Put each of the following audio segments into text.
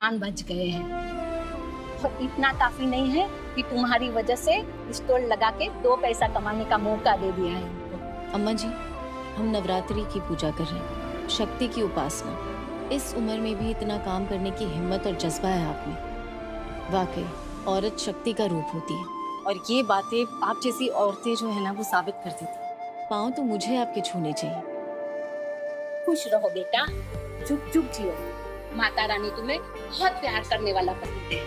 कान बच गए हैं। और इतना काफी नहीं है कि तुम्हारी वजह से स्टॉल लगा के 2 पैसा कमाने का मौका दे दिया है इनको। अम्मा जी, हम नवरात्रि की पूजा कर रहे हैं, शक्ति की उपासना। इस उम्र में भी इतना काम करने की हिम्मत और जज्बा है आप में। वाकई औरत शक्ति का रूप होती है। और ये बातें आप जैसी औरतें जो है ना वो साबित कर देती। पाँव तो मुझे आपके छूने चाहिए। खुश रहो बेटा, चुप चुप जियो। माता रानी तुम्हें बहुत प्यार करने वाला पति है।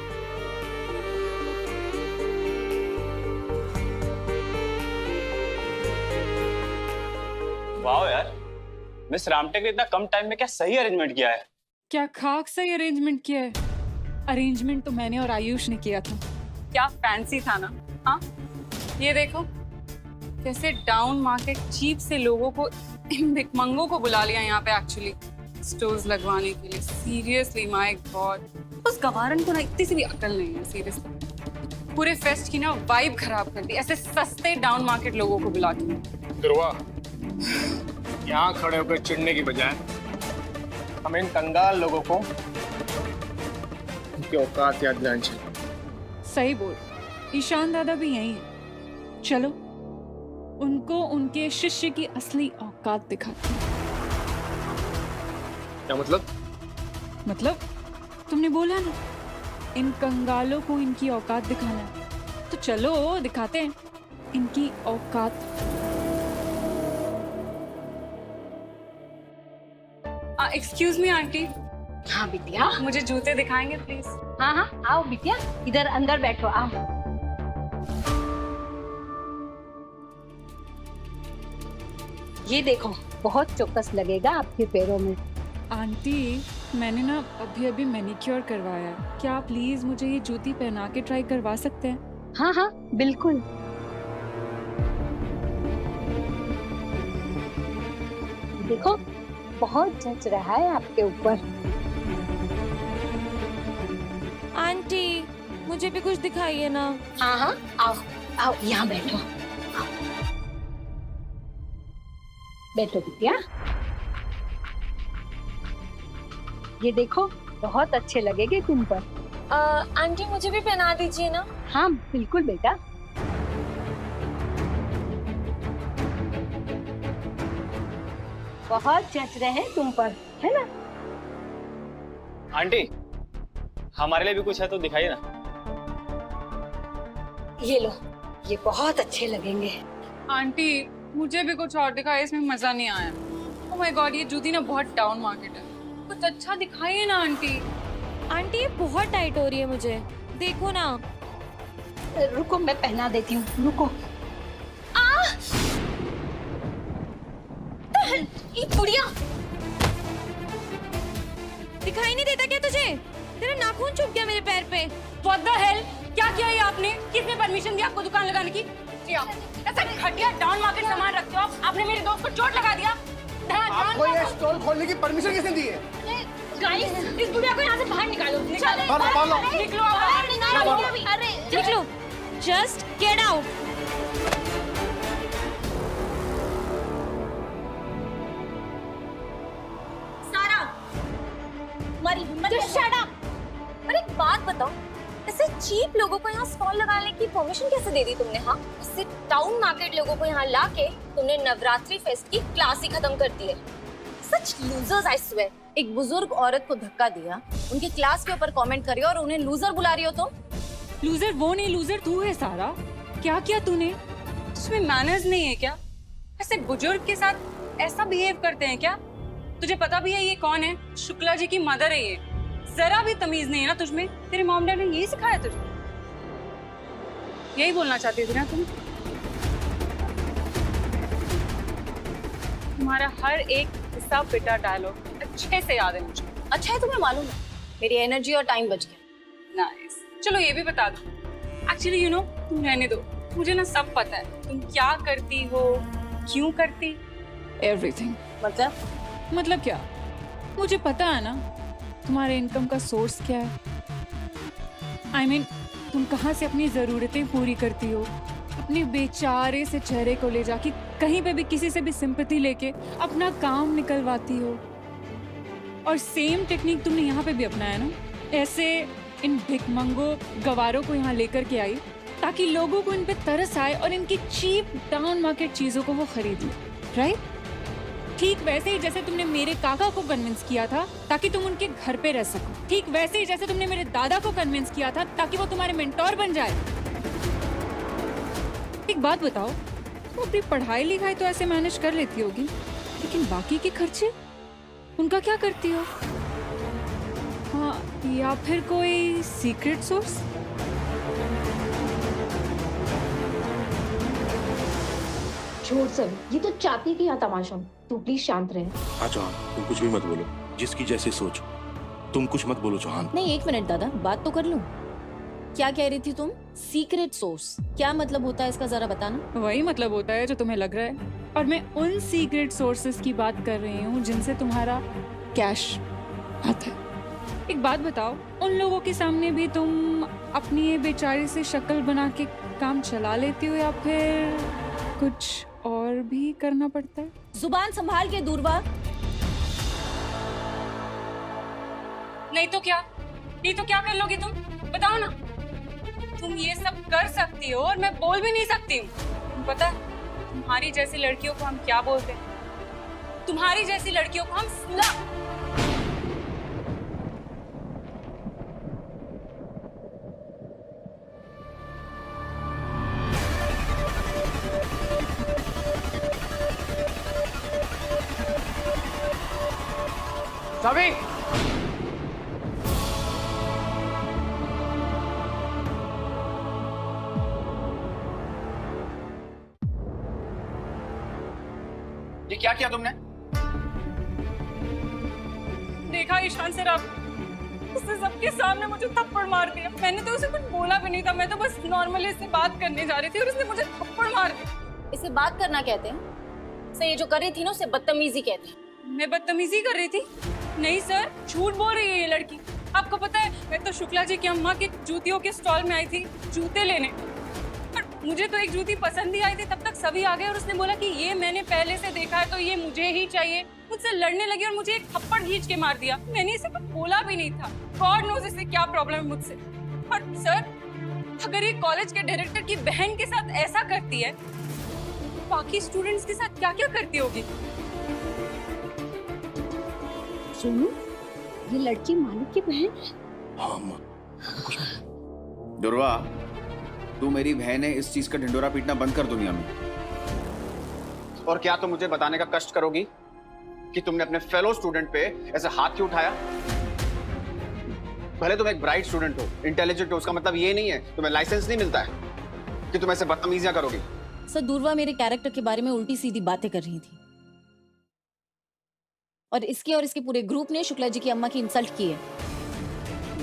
वाह यार, मिस रामटेक ने इतना कम टाइम में क्या सही अरेंजमेंट किया है। क्या खाक सही अरेंजमेंट किया है? अरेंजमेंट तो मैंने और आयुष ने किया था। क्या फैंसी था ना। हाँ, ये देखो कैसे डाउन मार्केट चीप से लोगों को, इन भिखमंगों को बुला लिया यहाँ पे एक्चुअली स्टोर्स लगवाने के लिए। सीरियसली माय गॉड, उस गवारन को ना इतनी सी भी अकल नहीं है सीरियसली। पूरे फेस्ट की ना वाइब खराब कर दी ऐसे सस्ते डाउन मार्केट लोगों को बुला के। ध्रुवा, यहाँ खड़े होकर चिढ़ने की बजाय हमें इन कंगाल लोगों को उनकी औकात याद दिलानी चाहिए। सही बोल, ईशान दादा भी यही है। चलो उनको उनके शिष्य की असली औकात दिखाते हैं। क्या मतलब? मतलब तुमने बोला ना, इन कंगालों को इनकी औकात दिखाना है, तो चलो दिखाते हैं इनकी औकात। एक्सक्यूज मी आंटी, हाँ बिटिया। मुझे जूते दिखाएंगे प्लीज? हाँ हाँ, आओ बिटिया, इधर अंदर बैठो, आओ। ये देखो, बहुत चौकस लगेगा आपके पैरों में। आंटी, मैंने ना अभी अभी मैनिक्योर करवाया है, क्या आप प्लीज मुझे ये जूती पहना के ट्राई करवा सकते हैं? हाँ हाँ बिल्कुल। देखो, बहुत जच रहा है आपके ऊपर। आंटी, मुझे भी कुछ दिखाइए ना। हाँ हाँ, आओ आओ, यहाँ बैठो। आओ। बैठो बिटिया। ये देखो, बहुत अच्छे लगेंगे तुम पर। आंटी, मुझे भी पहना दीजिए ना। हाँ बिल्कुल बेटा। बहुत जच रहे हैं तुम पर, है ना? आंटी, हमारे लिए भी कुछ है तो दिखाइए ना। ये लो, ये बहुत अच्छे लगेंगे। आंटी मुझे भी कुछ और दिखाइए, इसमें मजा नहीं आया। ओह माय गॉड, ये जूती ना बहुत डाउन मार्केट है, कुछ अच्छा दिखाइए ना आंटी। आंटी, ये बहुत टाइट हो रही है मुझे, देखो ना। रुको, मैं पहना देती हूँ, रुको। ये बुढ़िया, दिखाई नहीं देता क्या तुझे? तेरा नाखून चुभ गया मेरे पैर पे। What the hell? क्या किया ये आपने? किसने परमिशन दी आपको दुकान लगाने की? जी आप ऐसा घटिया डाउन मार्केट सामान रखते हो आप। आपने मेरे दोस्त को चोट लगा दिया। आपको ये स्टॉल खोलने की परमिशन किसने दी है? गाइस, इस बुढ़िया को यहाँ से बाहर निकालो। निकलो अरे निकलो, जस्ट गेट आउट। तुम्हारी हिम्मत है? Shut up. और एक बात बताओ, ऐसे चीप लोगों को यहाँ स्टॉल लगाने की परमिशन कैसे दे दी तुमने? हाँ, इससे टाउन मार्केट लोगों को यहाँ लाके तुमने नवरात्रि फेस्ट की क्लास ही खत्म कर दी है। सच लूजर्स, आई स्वेयर। एक बुजुर्ग औरत को धक्का दिया, उनकी क्लास के ऊपर कमेंट करिए और उन्हें लूजर बुला रही हो तुम। लूजर वो नहीं, लूजर तू है सारा। क्या किया तूने? तुम्हें मैनर्स नहीं है क्या? ऐसे बुजुर्ग के साथ ऐसा बिहेव करते हैं क्या? तुझे पता भी है ये कौन है? शुक्ला जी की मदर है ये। जरा भी तमीज नहीं है ना तुझमें? तेरे मॉम डैड ने यही सिखाया तुझे? यही बोलना चाहती थी ना तुम? तुम्हारा हर एक हिस्सा पिटा डायलॉग अच्छे से याद है मुझे। अच्छा है, तुम्हें मालूम है मेरी एनर्जी और टाइम बच गया। नाइस, चलो ये भी बता दो। एक्चुअली यू नो, तुम रहने दो, मुझे ना सब पता है तुम क्या करती हो, क्यों करती। एवरीथिंग। मतलब क्या? मुझे पता है ना तुम्हारे इनकम का सोर्स क्या है। I mean, तुम कहाँ से अपनी जरूरतें पूरी करती हो, अपने बेचारे से चेहरे को ले जाके कहीं पे भी किसी से भी सिंपैथी लेके अपना काम निकलवाती हो। और सेम टेक्निक तुमने यहाँ पे भी अपनाया ना। ऐसे इन भिकमंगो गवारों को यहाँ लेकर के आई ताकि लोगों को इन पे तरस आए और इनकी चीप डाउन मार्केट चीजों को वो खरीद लें, राइट? ठीक वैसे ही जैसे तुमने मेरे काका को कन्विंस किया था ताकि तुम उनके घर पे रह सको, ठीक वैसे ही जैसे तुमने मेरे दादा को कन्विंस किया था ताकि वो तुम्हारे मेंटोर बन जाए। एक बात बताओ, तुम अपनी पढ़ाई लिखाई तो ऐसे मैनेज कर लेती होगी, लेकिन बाकी के खर्चे उनका क्या करती हो? हाँ, या फिर कोई सीक्रेट सोर्स? छोड़ सब, ये तो चाहती थी यहाँ तमाशा। तू प्लीज शांत रहे। हाँ चौहान, तुम कुछ भी मत बोलो, जिसकी जैसी सोच। तुम कुछ मत बोलो चौहान। नहीं, एक मिनट दादा, बात तो कर लूं। क्या कह रही थी तुम? सीक्रेट सोर्स, क्या मतलब होता है इसका, जरा बताना। वही मतलब होता है जो तुम्हें लग रहा है, और मैं उन सीक्रेट सोर्सेस की बात कर रही हूँ जिनसे तुम्हारा कैश आता है। एक बात बताओ, उन लोगों के सामने भी तुम अपनी ये बेचारी से शक्ल बना के काम चला लेती हो या फिर कुछ और भी करना पड़ता है? जुबान संभाल के दूरवा। नहीं तो क्या कर लोगी तुम? बताओ ना। तुम ये सब कर सकती हो और मैं बोल भी नहीं सकती हूँ। तुम पता है तुम्हारी जैसी लड़कियों को हम क्या बोलते हैं? तुम्हारी जैसी लड़कियों को हम स्लट। सभी ये क्या किया तुमने? देखा ईशान सर, आप उसने सबके सामने मुझे थप्पड़ मार दिया। मैंने तो उसे कुछ बोला भी नहीं था, मैं तो बस नॉर्मली इससे बात करने जा रही थी और उसने मुझे थप्पड़ मार दिया। इसे बात करना कहते हैं? सर ये जो कर रही थी ना उसे बदतमीजी कहते हैं। मैं बदतमीजी कर रही थी? नहीं सर, झूठ बोल रही है ये लड़की। आपको पता है मैं तो शुक्ला जी की अम्मा के जूतियों के स्टॉल में आई थी जूते लेने, और मुझे तो एक जूती पसंद ही आई थी। तब तक सभी आ गए और उसने बोला कि ये मैंने पहले से देखा है तो ये मुझे ही चाहिए। मुझसे लड़ने लगी और मुझे एक थप्पड़ खींच के मार दिया। मैंने इसे कुछ बोला भी नहीं था। गॉड नोज इसे क्या प्रॉब्लम है मुझसे। और सर, अगर ये कॉलेज के डायरेक्टर की बहन के साथ ऐसा करती है, बाकी स्टूडेंट्स के साथ क्या क्या करती होगी? सोनू, ये लड़की मालिक की बहन है? हाँ अम्मा। दुर्वा, तू मेरी बहन है, इस चीज का ढिंडोरा पीटना बंद कर दुनिया में। और क्या तुम मुझे बताने का कष्ट करोगी कि तुमने अपने फेलो स्टूडेंट पे ऐसे हाथ क्यों उठाया? भले तुम एक ब्राइट स्टूडेंट हो, इंटेलिजेंट हो, उसका मतलब ये नहीं है तुम्हें लाइसेंस नहीं मिलता है कि तुम ऐसे बदतमीजियां करोगी। सर, दूरवा मेरे कैरेक्टर के बारे में उल्टी सीधी बातें कर रही थी और इसके पूरे ग्रुप ने शुक्ला जी की अम्मा की इंसल्ट की है।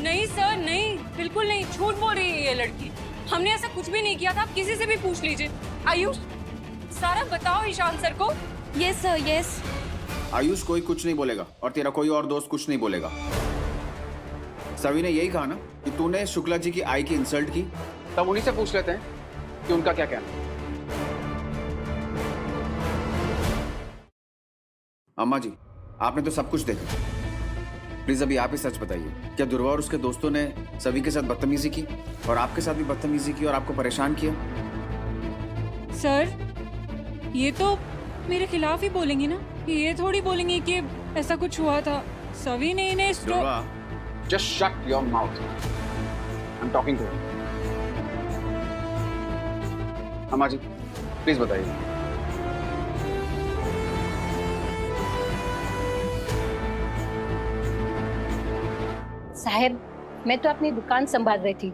नहीं सर, नहीं, बिल्कुल नहीं, झूठ बोल रही है ये लड़की। हमने ऐसा कुछ भी नहीं किया था। आप किसी से भी पूछ लीजिए। आयुष, सारा बताओ ईशान सर को। Yes sir, yes. आयुष कोई कुछ नहीं बोलेगा और तेरा कोई और दोस्त कुछ नहीं बोलेगा। सभी ने यही कहा ना कि तूने शुक्ला जी की आई की इंसल्ट की। तब उन्हीं से पूछ लेते हैं कि उनका क्या कहना है। अम्मा जी, आपने तो सब कुछ देखा, प्लीज अभी आप ही सच बताइए, क्या दुर्वा और उसके दोस्तों ने सभी के साथ बदतमीजी की और आपके साथ भी बदतमीजी की और आपको परेशान किया? सर, ये तो मेरे खिलाफ ही बोलेंगी ना, ये थोड़ी बोलेंगी कि ऐसा कुछ हुआ था। सभी ने इन्हें दुर्वा, Just shut your mouth. I'm talking to her. अम्मा जी, प्लीज बताइए। साहब, मैं तो अपनी दुकान संभाल रही थी,